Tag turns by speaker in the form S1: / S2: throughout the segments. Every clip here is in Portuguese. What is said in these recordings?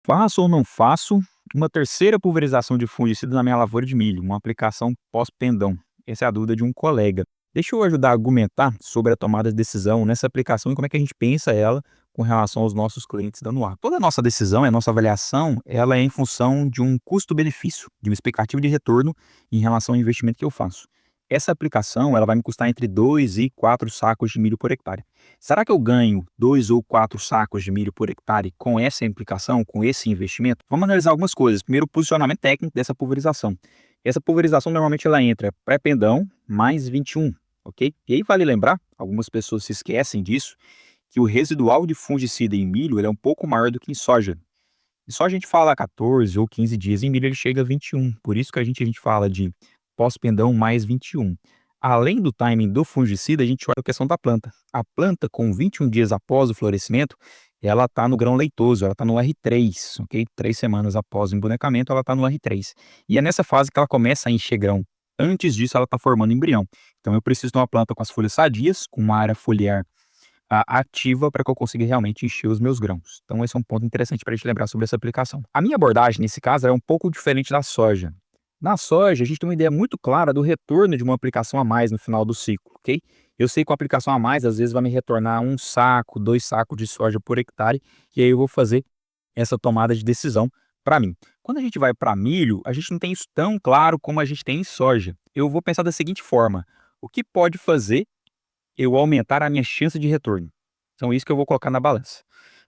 S1: Faço ou não faço uma terceira pulverização de fungicida na minha lavoura de milho, uma aplicação pós-pendão? Essa é a dúvida de um colega. Deixa eu ajudar a argumentar sobre a tomada de decisão nessa aplicação e como é que a gente pensa ela com relação aos nossos clientes da Nuar. Toda a nossa decisão, a nossa avaliação, ela é em função de um custo-benefício, de uma expectativa de retorno em relação ao investimento que eu faço. Essa aplicação, ela vai me custar entre 2 e 4 sacos de milho por hectare. Será que eu ganho 2 ou 4 sacos de milho por hectare com essa implicação, com esse investimento? Vamos analisar algumas coisas. Primeiro, o posicionamento técnico dessa pulverização. Essa pulverização normalmente ela entra pré-pendão mais 21, ok? E aí vale lembrar, algumas pessoas se esquecem disso, que o residual de fungicida em milho ele é um pouco maior do que em soja. Em soja a gente fala 14 ou 15 dias, em milho ele chega a 21. Por isso que a gente fala de pós-pendão mais 21. Além do timing do fungicida, a gente olha a questão da planta. A planta, com 21 dias após o florescimento, ela está no grão leitoso, ela está no R3, ok? 3 semanas após o embonecamento, ela está no R3. E é nessa fase que ela começa a encher grão. Antes disso, ela está formando embrião. Então, eu preciso de uma planta com as folhas sadias, com uma área foliar ativa para que eu consiga realmente encher os meus grãos. Então, esse é um ponto interessante para a gente lembrar sobre essa aplicação. A minha abordagem, nesse caso, é um pouco diferente da soja. Na soja, a gente tem uma ideia muito clara do retorno de uma aplicação a mais no final do ciclo, ok? Eu sei que uma aplicação a mais, às vezes, vai me retornar 1 saco, 2 sacos de soja por hectare, e aí eu vou fazer essa tomada de decisão para mim. Quando a gente vai para milho, a gente não tem isso tão claro como a gente tem em soja. Eu vou pensar da seguinte forma: o que pode fazer eu aumentar a minha chance de retorno? Então, isso que eu vou colocar na balança.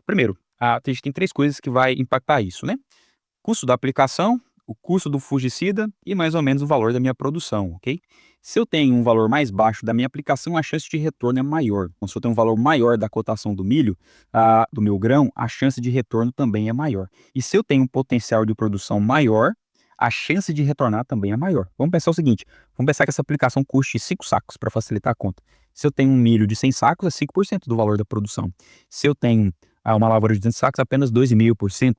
S1: Primeiro, a gente tem 3 coisas que vai impactar isso, né? Custo da aplicação, o custo do fungicida e mais ou menos o valor da minha produção, ok? Se eu tenho um valor mais baixo da minha aplicação, a chance de retorno é maior. Então, se eu tenho um valor maior da cotação do milho, do meu grão, a chance de retorno também é maior. E se eu tenho um potencial de produção maior, a chance de retornar também é maior. Vamos pensar o seguinte, vamos pensar que essa aplicação custe 5 sacos para facilitar a conta. Se eu tenho um milho de 100 sacos, é 5% do valor da produção. Se eu tenho uma lavoura de 200 sacos, apenas 2,5%.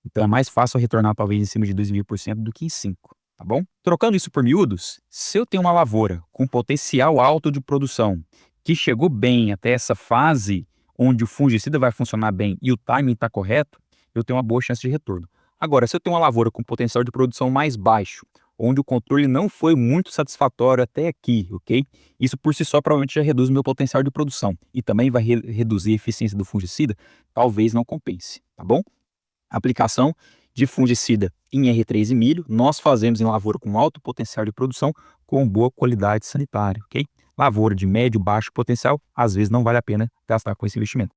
S1: Então é mais fácil eu retornar talvez em cima de 2,5% do que em 5, tá bom? Trocando isso por miúdos, se eu tenho uma lavoura com potencial alto de produção, que chegou bem até essa fase onde o fungicida vai funcionar bem e o timing está correto, eu tenho uma boa chance de retorno. Agora, se eu tenho uma lavoura com potencial de produção mais baixo, onde o controle não foi muito satisfatório até aqui, ok? Isso por si só provavelmente já reduz o meu potencial de produção e também vai reduzir a eficiência do fungicida, talvez não compense, tá bom? Aplicação de fungicida em R3 e milho, nós fazemos em lavoura com alto potencial de produção, com boa qualidade sanitária, ok? Lavoura de médio, baixo potencial, às vezes não vale a pena gastar com esse investimento.